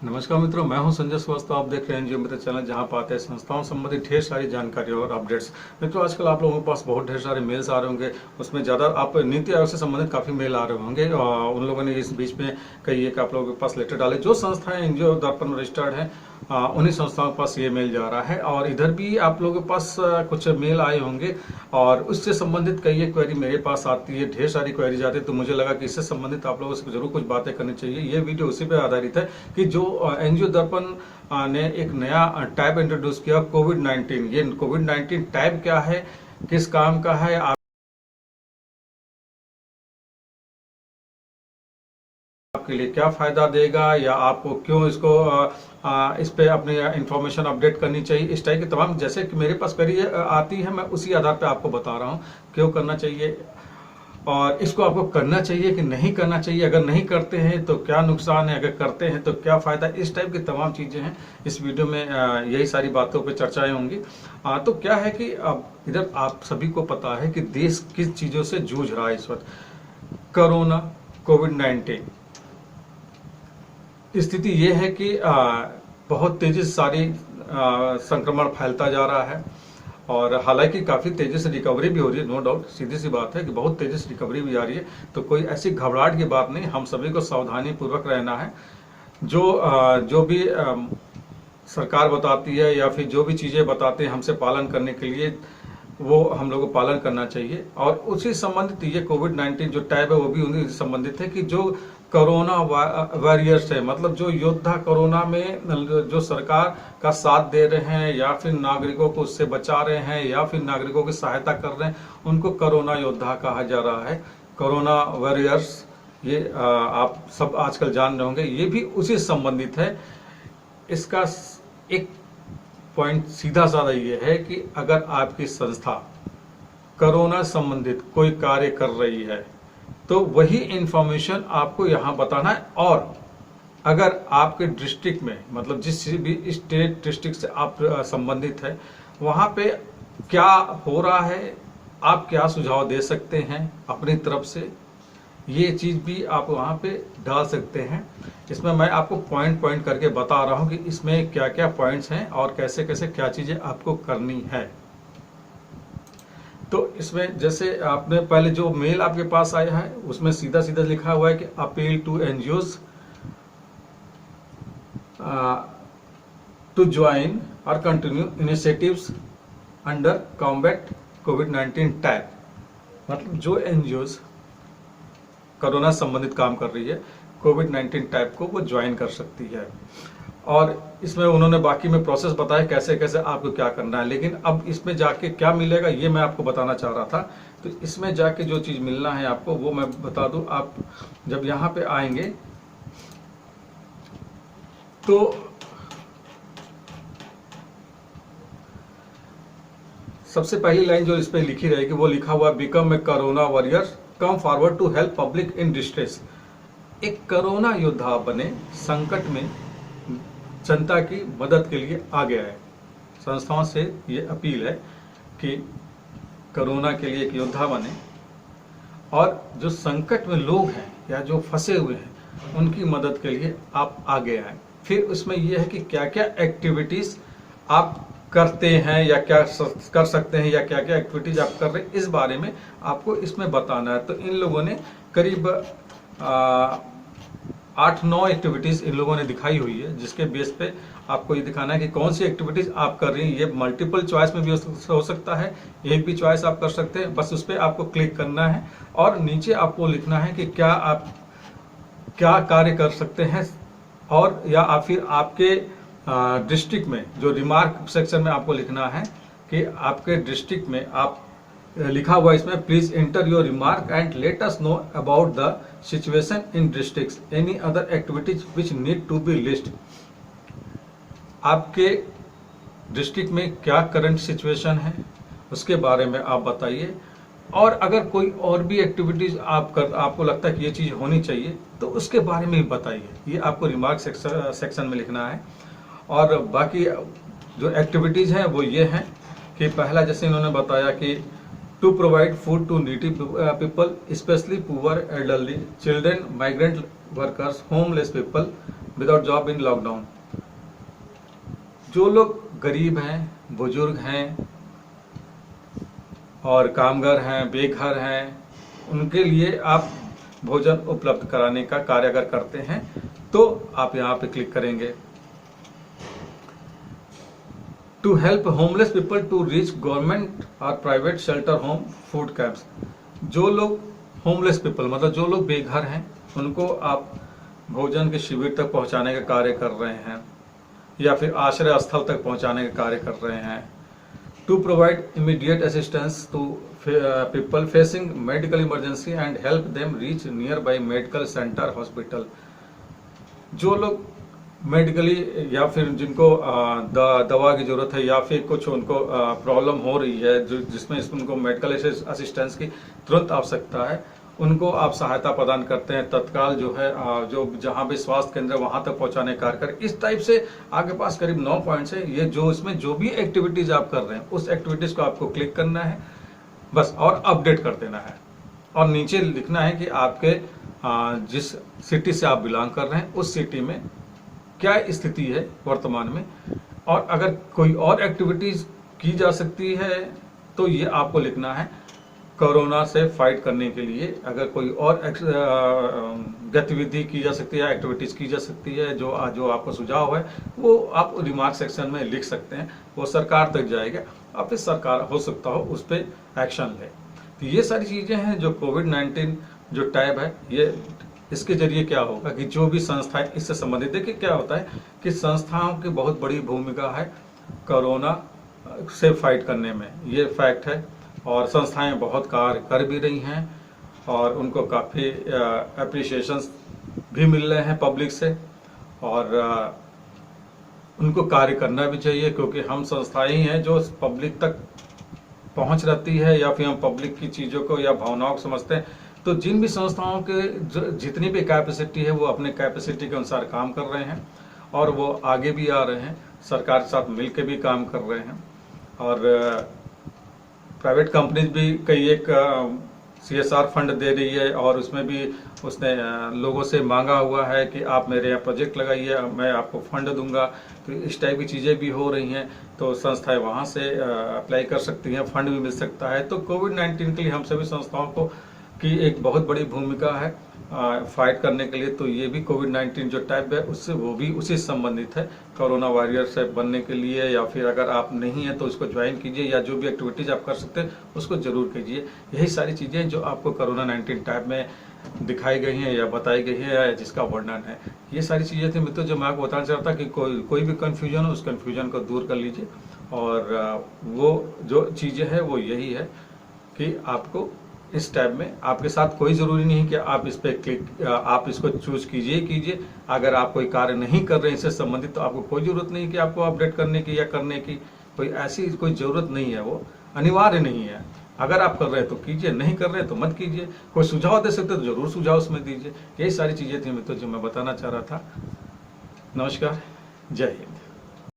नमस्कार मित्रों, मैं हूं संजय श्रीवास्तव। आप देख रहे हैं एनजीओ मित्र चैनल, जहां पाते हैं संस्थाओं संबंधी ढेर सारी जानकारी और अपडेट्स। मित्रों, आजकल आप लोगों के पास बहुत ढेर सारे मेल्स आ रहे होंगे। उसमें ज़्यादा आप नीति आयोग से संबंधित काफ़ी मेल आ रहे होंगे। उन लोगों ने इस बीच में कई एक आप लोगों के पास लेटर डाले। जो संस्थाएं एनजीओ दर्पण में रजिस्टर्ड हैं, उन्हीं संस्थाओं के पास ये मेल जा रहा है। और इधर भी आप लोगों के पास कुछ मेल आए होंगे और उससे संबंधित कई एक क्वेरी मेरे पास आती है। ढेर सारी क्वेरी आती है, तो मुझे लगा कि इससे संबंधित आप लोगों से जरूर कुछ बातें करनी चाहिए। ये वीडियो उसी पर आधारित है कि जो एनजीओ दर्पण ने एक नया टैब इंट्रोड्यूस किया, कोविड-19। ये कोविड-19 टैब क्या है, किस काम का है, आपके लिए क्या फायदा देगा, या आपको क्यों इसको इस पे अपनी इंफॉर्मेशन अपडेट करनी चाहिए, इस टाइप की तमाम जैसे कि मेरे पास क्वेरी आती है, मैं उसी आधार पे आपको बता रहा हूँ क्यों करना चाहिए और इसको आपको करना चाहिए कि नहीं करना चाहिए। अगर नहीं करते हैं तो क्या नुकसान है, अगर करते हैं तो क्या फायदा। इस टाइप की तमाम चीजें हैं। इस वीडियो में यही सारी बातों पे चर्चाएं होंगी। तो क्या है कि अब इधर आप सभी को पता है कि देश किस चीजों से जूझ रहा है इस वक्त। कोरोना, कोविड-19 स्थिति ये है कि बहुत तेजी से सारी संक्रमण फैलता जा रहा है और हालांकि काफ़ी तेज़ी से रिकवरी भी हो रही है। नो डाउट, सीधी सी बात है कि बहुत तेज़ी से रिकवरी भी आ रही है। तो कोई ऐसी घबराहट की बात नहीं, हम सभी को सावधानी पूर्वक रहना है। जो भी सरकार बताती है या फिर जो भी चीज़ें बताते हैं हमसे पालन करने के लिए, वो हम लोगों को पालन करना चाहिए। और उसी संबंधित ये कोविड-19 जो टैब है वो भी उन्हीं से संबंधित है कि जो कोरोना वॉरियर्स है, मतलब जो योद्धा कोरोना में जो सरकार का साथ दे रहे हैं या फिर नागरिकों को उससे बचा रहे हैं या फिर नागरिकों की सहायता कर रहे हैं, उनको कोरोना योद्धा कहा जा रहा है। कोरोना वॉरियर्स, ये आप सब आजकल जान रहे होंगे, ये भी उसी से संबंधित है। इसका एक पॉइंट सीधा साधा ये है कि अगर आपकी संस्था कोरोना संबंधित कोई कार्य कर रही है तो वही इंफॉर्मेशन आपको यहाँ बताना है। और अगर आपके डिस्ट्रिक्ट में, मतलब जिस भी स्टेट डिस्ट्रिक्ट से आप संबंधित है, वहाँ पे क्या हो रहा है, आप क्या सुझाव दे सकते हैं अपनी तरफ से, ये चीज़ भी आप वहाँ पे डाल सकते हैं। इसमें मैं आपको पॉइंट पॉइंट करके बता रहा हूँ कि इसमें क्या क्या पॉइंट्स हैं और कैसे कैसे क्या चीज़ें आपको करनी है। तो इसमें जैसे आपने पहले जो मेल आपके पास आया है उसमें सीधा सीधा लिखा हुआ है कि appeal to NGOs to join और कंटिन्यू इनिशिएटिव्स अंडर कॉम्बैट कोविड-19 टैब। मतलब जो एनजीओज कोरोना संबंधित काम कर रही है, कोविड-19 टैब को वो ज्वाइन कर सकती है। और इसमें उन्होंने बाकी में प्रोसेस बताया कैसे कैसे आपको क्या करना है। लेकिन अब इसमें जाके क्या मिलेगा ये मैं आपको बताना चाह रहा था। तो इसमें जाके जो चीज़ मिलना है आपको वो मैं बता दूं। आप जब यहाँ पे आएंगे तो सबसे पहली लाइन जो इस पे लिखी रहेगी वो लिखा हुआ, become a corona warrior, come forward to help public in distress. एक कोरोना योद्धा बने, संकट में जनता की मदद के लिए आगे आए। संस्थाओं से ये अपील है कि कोरोना के लिए एक योद्धा बने और जो संकट में लोग हैं या जो फंसे हुए हैं उनकी मदद के लिए आप आगे आए। फिर उसमें यह है कि क्या क्या एक्टिविटीज आप करते हैं या क्या कर सकते हैं या क्या क्या एक्टिविटीज आप कर रहे हैं, इस बारे में आपको इसमें बताना है। तो इन लोगों ने करीब 8-9 एक्टिविटीज इन लोगों ने दिखाई हुई है, जिसके बेस पे आपको ये दिखाना है कि कौन सी एक्टिविटीज आप कर रही हैं। ये मल्टीपल चॉइस में भी हो सकता है, एक भी चॉइस आप कर सकते हैं। बस उस पर आपको क्लिक करना है और नीचे आपको लिखना है कि क्या आप क्या कार्य कर सकते हैं। और या आप फिर आपके डिस्ट्रिक्ट में जो रिमार्क सेक्शन में आपको लिखना है कि आपके डिस्ट्रिक्ट में आप लिखा हुआ इसमें, please enter your remark and let us know about the situation in districts, any other activities which need to be list. आपके डिस्ट्रिक्ट में क्या करंट सिचुएशन है उसके बारे में आप बताइए। और अगर कोई और भी एक्टिविटीज आपको लगता है कि ये चीज़ होनी चाहिए तो उसके बारे में भी बताइए। ये आपको रिमार्क सेक्शन में लिखना है। और बाकी जो एक्टिविटीज़ हैं वो ये हैं कि पहला जैसे इन्होंने बताया कि to provide food to needy people, especially poor, elderly, children, migrant workers, homeless people, without job in lockdown. जो लोग गरीब हैं, बुजुर्ग हैं और कामगार हैं, बेघर हैं, उनके लिए आप भोजन उपलब्ध कराने का कार्य अगर करते हैं तो आप यहाँ पे क्लिक करेंगे। To help homeless people to reach government और private shelter home food camps. जो लोग होमलेस पीपल मतलब जो लोग बेघर हैं, उनको आप भोजन के शिविर तक पहुंचाने का कार्य कर रहे हैं या फिर आश्रय स्थल तक पहुंचाने का कार्य कर रहे हैं। To provide immediate assistance to people facing medical emergency and help them reach nearby medical center hospital. जो लोग मेडिकली या फिर जिनको दवा की जरूरत है या फिर कुछ उनको प्रॉब्लम हो रही है जिसमें उनको मेडिकल असिस्टेंस की तुरंत आवश्यकता है, उनको आप सहायता प्रदान करते हैं तत्काल जो है जो जहां भी स्वास्थ्य केंद्र वहां तक पहुंचाने का कार्य कर। इस टाइप से आपके पास करीब 9 पॉइंट्स है। ये जो इसमें जो भी एक्टिविटीज आप कर रहे हैं उस एक्टिविटीज को आपको क्लिक करना है बस और अपडेट कर देना है और नीचे लिखना है कि आपके जिस सिटी से आप बिलोंग कर रहे हैं उस सिटी में क्या स्थिति है वर्तमान में, और अगर कोई और एक्टिविटीज की जा सकती है तो ये आपको लिखना है। कोरोना से फाइट करने के लिए अगर कोई और गतिविधि की जा सकती है, एक्टिविटीज की जा सकती है, जो आपको सुझाव है वो आप रिमार्क सेक्शन में लिख सकते हैं। वो सरकार तक जाएगा और फिर सरकार हो सकता हो उस पर एक्शन ले। तो ये सारी चीजें हैं जो कोविड-19 जो टैब है, ये इसके जरिए क्या होगा कि जो भी संस्थाएं इससे संबंधित, देखिए क्या होता है कि संस्थाओं की बहुत बड़ी भूमिका है कोरोना से फाइट करने में, ये फैक्ट है। और संस्थाएं बहुत कार्य कर भी रही हैं और उनको काफ़ी एप्रिसिएशंस भी मिल रहे हैं पब्लिक से, और उनको कार्य करना भी चाहिए क्योंकि हम संस्थाएं ही हैं जो पब्लिक तक पहुंच रहती है या फिर हम पब्लिक की चीज़ों को या भावनाओं को समझते हैं। तो जिन भी संस्थाओं के जितनी भी कैपेसिटी है वो अपने कैपेसिटी के अनुसार काम कर रहे हैं और वो आगे भी आ रहे हैं, सरकार के साथ मिलकर भी काम कर रहे हैं। और प्राइवेट कंपनीज भी कई एक CSR फंड दे रही है और उसमें भी उसने लोगों से मांगा हुआ है कि आप मेरे यहाँ प्रोजेक्ट लगाइए, मैं आपको फंड दूंगा। तो इस टाइप की चीज़ें भी हो रही हैं, तो संस्थाएं वहाँ से अप्लाई कर सकती हैं, फंड भी मिल सकता है। तो कोविड-19 के लिए हम सभी संस्थाओं को की एक बहुत बड़ी भूमिका है फाइट करने के लिए। तो ये भी कोविड-19 जो टैब है उससे वो भी उसी से संबंधित है, कोरोना वॉरियर से बनने के लिए। या फिर अगर आप नहीं हैं तो उसको ज्वाइन कीजिए या जो भी एक्टिविटीज आप कर सकते हैं उसको जरूर कीजिए। यही सारी चीज़ें जो आपको कोरोना-19 टैब में दिखाई गई हैं या बताई गई है या जिसका वर्णन है, ये सारी चीज़ें थी मित्रों जो मैं आपको बताना चाहता कि कोई भी कन्फ्यूजन हो उस कन्फ्यूजन को दूर कर लीजिए। और वो जो चीज़ें हैं वो यही है कि आपको इस टैब में आपके साथ कोई ज़रूरी नहीं कि आप इस पर आप इसको चूज कीजिए। अगर आप कोई कार्य नहीं कर रहे हैं इससे संबंधित तो आपको कोई ज़रूरत नहीं कि आपको अपडेट करने की या करने की, कोई ऐसी कोई ज़रूरत नहीं है, वो अनिवार्य नहीं है। अगर आप कर रहे हैं तो कीजिए, नहीं कर रहे हैं तो मत कीजिए। कोई सुझाव दे सकते तो जरूर सुझाव उसमें दीजिए। यही सारी चीज़ें थी मित्रों जो मैं बताना चाह रहा था। नमस्कार, जय हिंद।